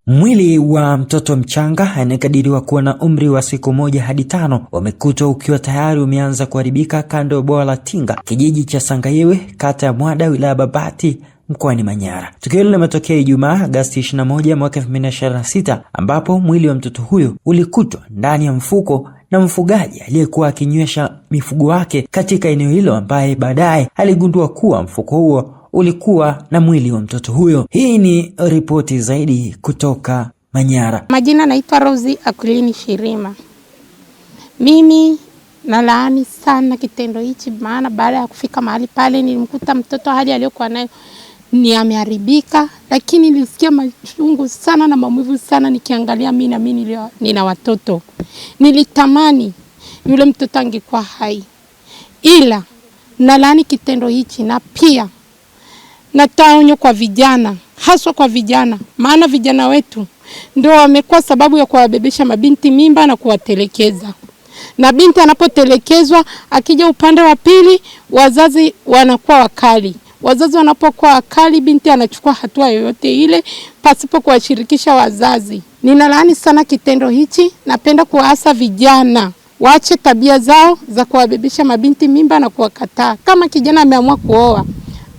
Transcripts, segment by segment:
Mwili wa mtoto mchanga anayekadiriwa kuwa na umri wa siku 1 hadi 5 umekutwa ukiwa tayari umeanza kuharibika kando ya bwawa la Tinga, kijiji cha Sangayewe, kata ya Mwada, wilaya Babati, mkoani Manyara. Tukio hilo limetokea Ijumaa Agosti 21 mwaka 2026, ambapo mwili wa mtoto huyo ulikutwa ndani ya mfuko na mfugaji aliyekuwa akinywesha mifugo wake katika eneo hilo, ambaye baadaye aligundua kuwa mfuko huo ulikuwa na mwili wa mtoto huyo. Hii ni ripoti zaidi kutoka Manyara. Majina naitwa Rozi Akulini Shirima. Mimi nalaani sana kitendo hichi, maana baada ya kufika mahali pale nilimkuta mtoto hali aliyokuwa nayo ni ameharibika, lakini nilisikia machungu sana na maumivu sana nikiangalia mimi nina watoto. Nilitamani yule mtoto angekuwa hai. Ila nalaani kitendo hichi, na pia natoa onyo kwa vijana, haswa kwa vijana, maana vijana wetu ndio wamekuwa sababu ya kuwabebesha mabinti mimba na kuwatelekeza. Na binti anapotelekezwa, akija upande wa pili, wazazi wanakuwa wakali. Wazazi wanapokuwa wakali, binti anachukua hatua yoyote ile pasipo kuwashirikisha wazazi. Ninalaani sana kitendo hichi. Napenda kuwaasa vijana waache tabia zao za kuwabebesha mabinti mimba na kuwakataa. Kama kijana ameamua kuoa,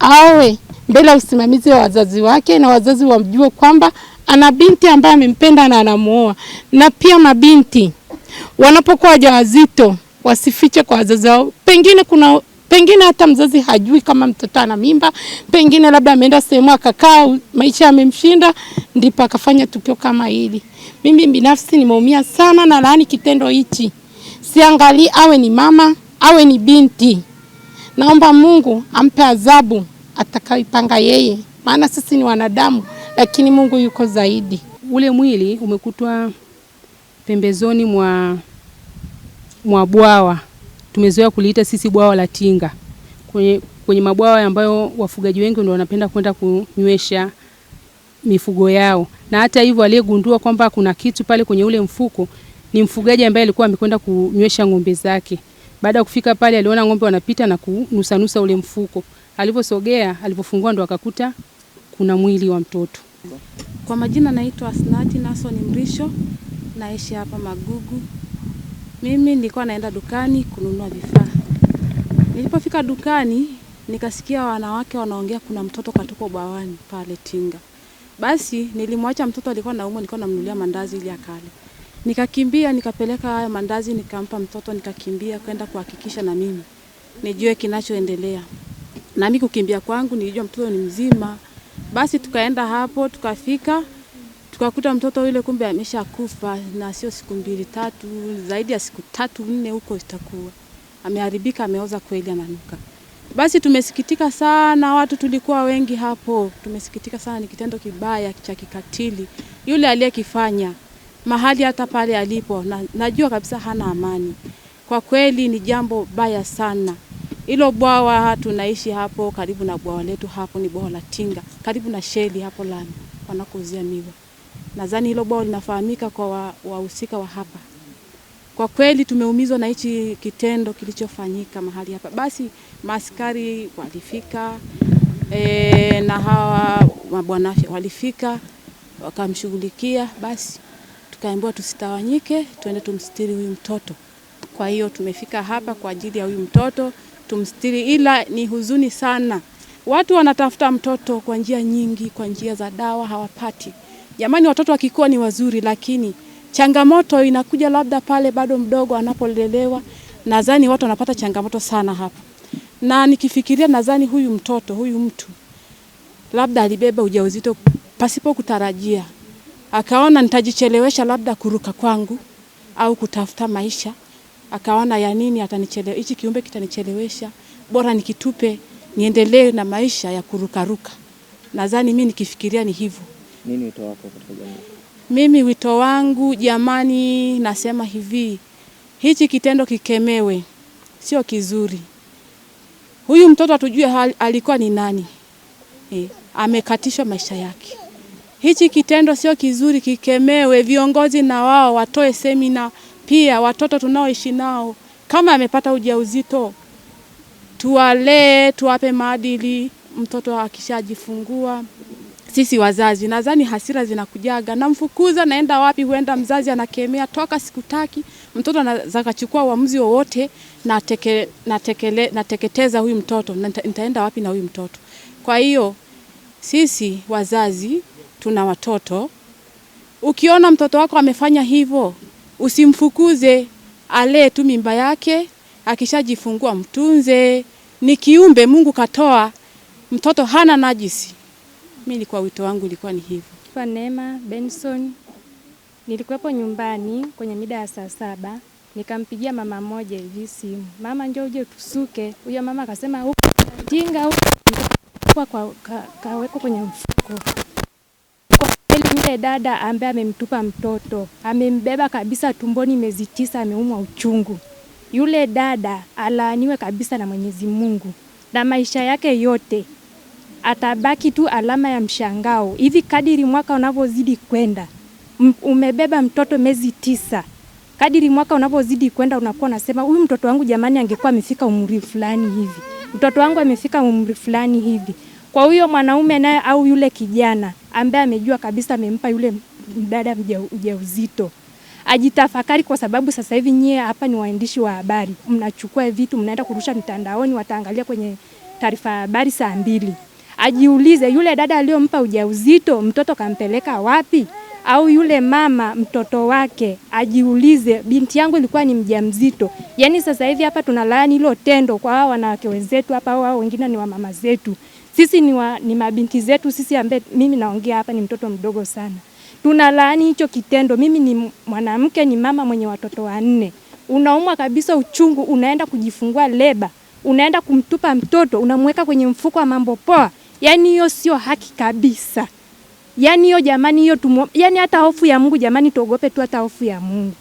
aoe mbele ya usimamizi wa wazazi wake, na wazazi wamjue kwamba ana binti ambaye amempenda na anamuoa. Na pia mabinti wanapokuwa wajawazito wasifiche kwa wazazi wao. Pengine hata mzazi hajui kama mtoto ana mimba, pengine labda ameenda sehemu akakaa, maisha yamemshinda, ndipo akafanya tukio kama hili. Mimi binafsi nimeumia sana na laani kitendo hichi. Siangalii awe ni mama, awe ni binti. Naomba Mungu ampe adhabu atakayoipanga yeye, maana sisi ni wanadamu, lakini Mungu yuko zaidi. Ule mwili umekutwa pembezoni mwa bwawa. Tumezoea kuliita sisi bwawa la Tinga. Kwenye mabwawa ambayo wafugaji wengi ndio wanapenda kwenda kunywesha mifugo yao. Na hata hivyo aliyegundua kwamba kuna kitu pale kwenye ule mfuko ni mfugaji ambaye alikuwa amekwenda kunywesha ng'ombe zake. Baada ya kufika pale aliona ng'ombe wanapita na kunusanusa ule mfuko. Aliposogea, alipofungua ndo akakuta kuna mwili wa mtoto. Kwa majina naitwa Asnati Naso ni Mrisho, naishi hapa Magugu. Mimi nilikuwa naenda dukani kununua vifaa. Nilipofika dukani nikasikia wanawake wanaongea kuna mtoto katuko bawani pale Tinga. Basi nilimwacha mtoto, alikuwa naumwa, nilikuwa namnunulia mandazi ili akale. Nikakimbia nikapeleka haya mandazi nikampa mtoto, nikakimbia kwenda kuhakikisha na mimi nijue kinachoendelea. Na mimi kukimbia kwangu nilijua mtoto ni mzima. Basi tukaenda hapo, tukafika, tukakuta mtoto yule kumbe ameshakufa, na sio siku 2 3, zaidi ya siku 3 4 huko itakuwa. Ameharibika, ameoza kweli, ananuka. Basi tumesikitika sana, watu tulikuwa wengi hapo. Tumesikitika sana, ni kitendo kibaya cha kikatili. Yule aliyekifanya mahali hata pale alipo, najua kabisa hana amani. Kwa kweli ni jambo baya sana. Hilo bwawa tunaishi hapo karibu na bwawa letu hapo ni bwawa la Tinga, karibu na sheli hapo lami wanakouzia miwa. Nadhani hilo bwawa linafahamika kwa wahusika wa hapa. Kwa kweli tumeumizwa na hichi kitendo kilichofanyika mahali hapa. Basi maaskari walifika na hawa mabwana walifika wakamshughulikia. Basi tukaambiwa tusitawanyike, tuende tumstiri huyu mtoto. Kwa hiyo tumefika hapa kwa ajili ya huyu mtoto tumstiri, ila ni huzuni sana. Watu wanatafuta mtoto kwa njia nyingi, kwa njia za dawa hawapati. Jamani, watoto wakikua ni wazuri, lakini changamoto inakuja labda pale bado mdogo anapolelewa. Nadhani watu wanapata changamoto sana hapa. Na nikifikiria nadhani huyu mtu labda alibeba ujauzito pasipo kutarajia. Akaona nitajichelewesha labda kuruka kwangu au kutafuta maisha. Akaona ya nini atanichelewesha, hichi kiumbe kitanichelewesha, bora nikitupe niendelee na maisha ya kurukaruka. Nadhani mimi nikifikiria ni hivyo. Nini wito wako katika jamii? Mimi wito wangu jamani, nasema hivi, hichi kitendo kikemewe, sio kizuri. Huyu mtoto atujue alikuwa ni nani. Amekatishwa maisha yake. Hichi kitendo sio kizuri, kikemewe. Viongozi na wao watoe semina. Pia watoto tunaoishi nao, kama amepata ujauzito, tuwalee, tuwape maadili. Mtoto akishajifungua sisi wazazi. Nadhani hasira zinakujaga, namfukuza, naenda wapi, huenda mzazi anakemea, toka sikutaki. Mtoto anaweza kuchukua uamuzi wowote na teketeza huyu mtoto, nitaenda wapi na huyu mtoto? Kwa hiyo sisi wazazi tuna watoto. Ukiona mtoto wako amefanya hivyo, usimfukuze, alee tu mimba yake, akishajifungua mtunze. Ni kiumbe Mungu katoa, mtoto hana najisi. Mimi kwa wito wangu ilikuwa ni hivyo. Kwa Neema Benson, nilikuwepo nyumbani kwenye mida ya saa 7, nikampigia mama mmoja hivi simu. Mama njoo uje tusuke. Huyo mama akasema huko tinga huko kaweko kwenye mfuko. Kwa yule dada ambaye amemtupa mtoto, amembeba kabisa tumboni miezi 9, ameumwa uchungu. Yule dada alaaniwe kabisa na Mwenyezi Mungu, na maisha yake yote atabaki tu alama ya mshangao. Hivi kadiri mwaka unavyozidi kwenda, umebeba mtoto miezi 9. Kadiri mwaka unavyozidi kwenda unakuwa unasema huyu mtoto wangu jamani angekuwa amefika umri fulani hivi. Mtoto wangu amefika umri fulani hivi. Kwa huyo mwanaume naye au yule kijana ambaye amejua kabisa amempa yule dada ujauzito, ajitafakari, kwa sababu sasa hivi nyie hapa ni waandishi wa habari. Mnachukua vitu mnaenda kurusha mitandaoni, wataangalia kwenye taarifa ya habari saa 2. Ajiulize yule dada aliyompa ujauzito mtoto kampeleka wapi? Au yule mama mtoto wake ajiulize, binti yangu ilikuwa ni mjamzito. Yaani sasa hivi hapa tunalaani hilo tendo kwa hao wanawake wenzetu hapa, au wengine ni wa mama zetu. Sisi ni mabinti zetu, sisi ambaye mimi naongea hapa ni mtoto mdogo sana. Tunalaani hicho kitendo. Mimi ni mwanamke, ni mama mwenye watoto 4. Unaumwa kabisa uchungu, unaenda kujifungua leba, unaenda kumtupa mtoto, unamweka kwenye mfuko wa mambo poa. Yaani hiyo sio haki kabisa. Yaani hiyo jamani, hiyo yaani hata hofu ya Mungu jamani, tuogope tu hata hofu ya Mungu.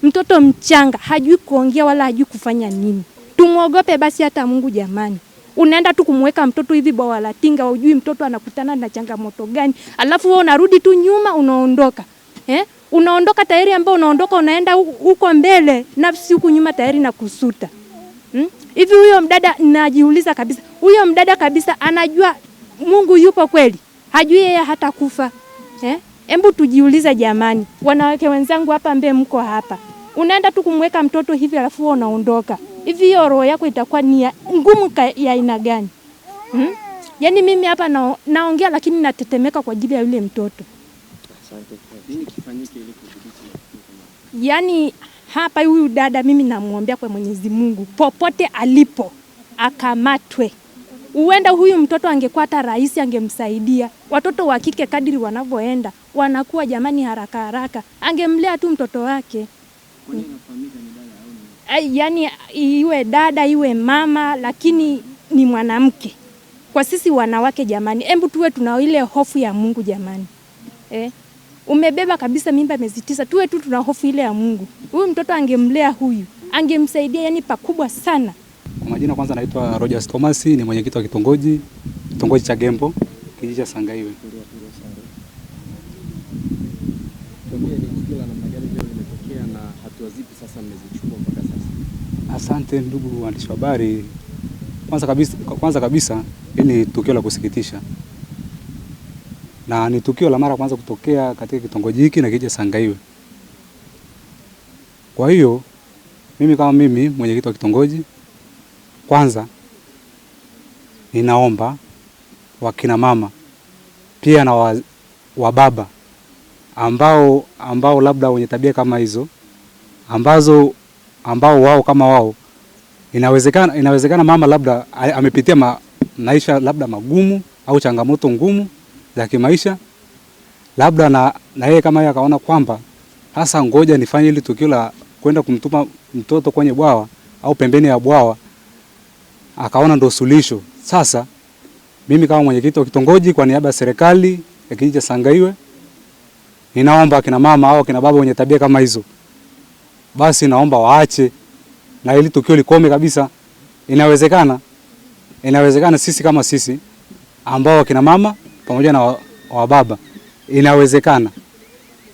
Mtoto mchanga hajui kuongea wala hajui kufanya nini. Tumuogope basi hata Mungu jamani. Unaenda tu kumweka mtoto hivi bwawa la tinga, hujui mtoto anakutana na changamoto gani. Alafu wewe unarudi tu nyuma, unaondoka. Unaondoka tayari, ambao unaondoka unaenda huko mbele, nafsi huko nyuma tayari na kusuta. Hivi huyo mdada najiuliza kabisa, huyo mdada kabisa anajua Mungu yupo kweli? Hajui yeye hata kufa. Hebu tujiulize jamani, wanawake wenzangu hapa ambaye mko hapa. Unaenda tu kumweka mtoto hivi alafu wewe unaondoka. Hivi hiyo roho yako itakuwa ni ngumu ya aina gani? Yaani mimi hapa naongea lakini natetemeka kwa ajili ya yule mtoto. Asante. Nini kifanyike ili kudhibiti? Yaani hapa huyu dada mimi namuombea kwa Mwenyezi Mungu, popote alipo akamatwe. Uenda huyu mtoto angekuwa hata rais angemsaidia. Watoto wa kike kadiri wanavyoenda wanakuwa jamani haraka haraka, angemlea tu mtoto wake. Kwani inafahamika ni dada au ni? Yaani iwe dada iwe mama, lakini ni mwanamke. Kwa sisi wanawake jamani, hebu tuwe tuna ile hofu ya Mungu jamani. Umebeba kabisa mimba miezi 9, tuwe tu tuna hofu ile ya Mungu. Huyu mtoto angemlea huyu, angemsaidia yani pakubwa sana. Kwa majina kwanza naitwa Rogers Thomas, ni mwenyekiti wa kitongoji cha Gembo, kijiji cha Sangaiwe. Tuambie ni tukio la namna gani leo limetokea na hatua zipi sasa mmezichukua mpaka sasa? Asante ndugu waandishi wa habari. Kwanza kabisa hili ni tukio la kusikitisha. Na ni tukio la mara kwanza kutokea katika kitongoji hiki na kijiji cha Sangaiwe. Kwa hiyo mimi kama mwenyekiti wa kitongoji, kwanza ninaomba wakina mama pia na wababa ambao labda wenye tabia kama hizo, ambao wao kama wao inawezekana mama labda amepitia maisha labda magumu au changamoto ngumu za kimaisha, labda na yeye kama yeye akaona kwamba sasa ngoja nifanye ile tukio la kwenda kumtupa mtoto kwenye bwawa au pembeni ya bwawa, akaona ndo suluhisho. Sasa mimi kama mwenyekiti wa kitongoji kwa niaba ya serikali ya kijiji cha Sangaiwe, ninaomba kina mama au kina baba wenye tabia kama hizo, basi naomba waache na ili tukio likome kabisa. Inawezekana sisi kama sisi ambao kina mama pamoja na wababa,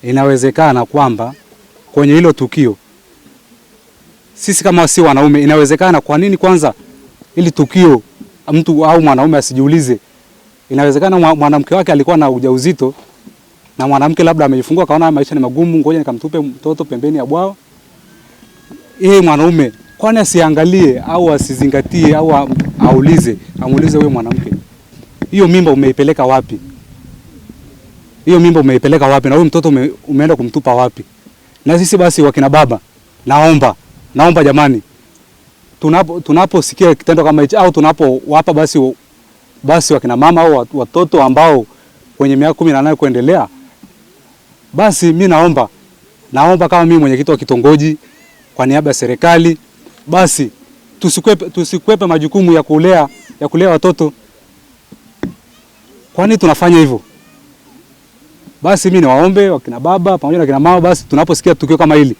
inawezekana kwamba kwenye hilo tukio sisi kama si wanaume, inawezekana kwa nini kwanza ili tukio mtu au mwanaume asijiulize inawezekana mwanamke wake alikuwa na ujauzito na mwanamke labda amejifungua kaona maisha ni magumu, ngoja nikamtupe mtoto pembeni ya bwao. Yeye mwanaume kwani asiangalie au asizingatie au amuulize wewe mwanamke, hiyo mimba umeipeleka wapi? Hiyo mimba umeipeleka wapi na huyo mtoto umeenda kumtupa wapi? Na sisi basi wakina baba, naomba jamani, tunaposikia kitendo kama hicho au tunapowapa basi wakina mama au watoto ambao kwenye miaka 18 kuendelea, basi mimi naomba kama mimi mwenyekiti wa kitongoji kwa niaba ya serikali, basi tusikwepe majukumu ya kulea watoto. Kwani tunafanya hivyo? Basi mimi niwaombe wakina baba pamoja na wakina mama, basi tunaposikia tukio kama hili,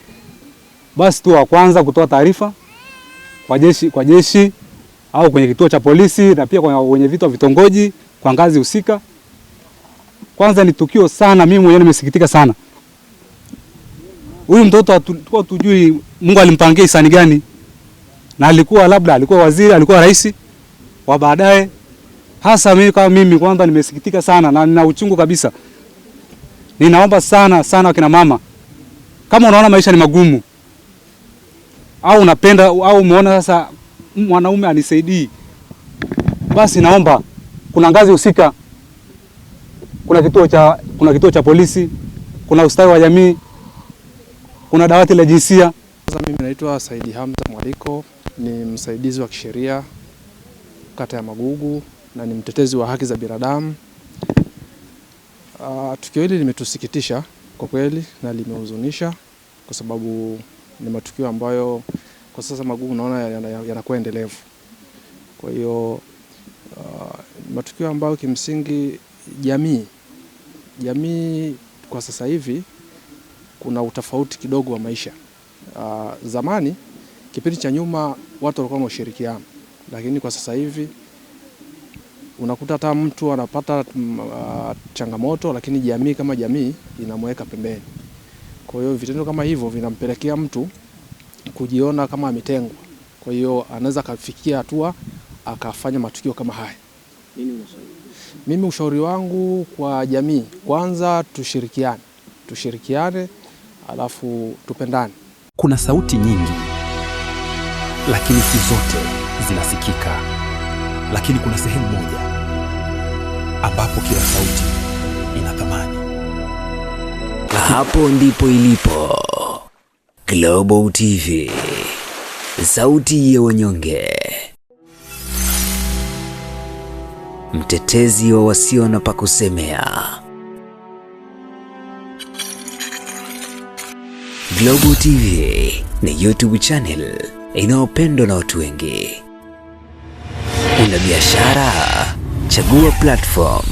basi tu wa kwanza kutoa taarifa kwa jeshi au kwenye kituo cha polisi na pia kwa wenye vitu wa vitongoji kwa ngazi husika. Kwanza ni tukio sana, mimi mwenyewe nimesikitika sana. Huyu mtoto tujui Mungu alimpangia hisani gani, na alikuwa waziri, alikuwa rais wa baadaye. Hasa mimi kwanza nimesikitika sana na nina uchungu kabisa. Ninaomba sana wakina mama, kama unaona maisha ni magumu au unapenda au umeona sasa mwanaume anisaidii, basi naomba kuna ngazi husika, kuna kituo cha polisi, kuna ustawi wa jamii, kuna dawati la jinsia. Mimi naitwa Saidi Hamza Mwaliko, ni msaidizi wa kisheria kata ya Magugu na ni mtetezi wa haki za binadamu. Tukio hili limetusikitisha kwa kweli na limehuzunisha kwa sababu ni matukio ambayo kwa sasa Magugu naona yanakuwa endelevu. Kwa hiyo matukio ambayo kimsingi jamii kwa sasa hivi kuna utofauti kidogo wa maisha. Zamani kipindi cha nyuma watu walikuwa wanashirikiana, lakini kwa sasa hivi unakuta hata mtu anapata changamoto lakini jamii kama jamii inamweka pembeni. Kwa hiyo vitendo kama hivyo vinampelekea mtu kujiona kama ametengwa. Kwa hiyo anaweza kufikia hatua akafanya matukio kama haya. Nini unashauri? Mimi ushauri wangu kwa jamii, kwanza tushirikiane alafu tupendane. Kuna sauti nyingi lakini si zote zinasikika. Lakini kuna sehemu moja ambapo kila sauti ina thamani. Hapo ndipo ilipo Global TV, sauti ya wanyonge, mtetezi wa wasio na pa kusemea. Global TV ni YouTube channel inayopendwa na watu wengi. Una biashara? Chagua platform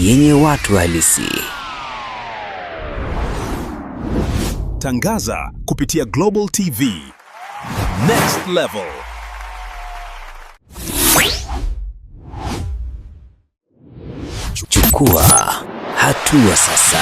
yenye watu halisi. Tangaza kupitia Global TV. Next level. Chukua hatua sasa.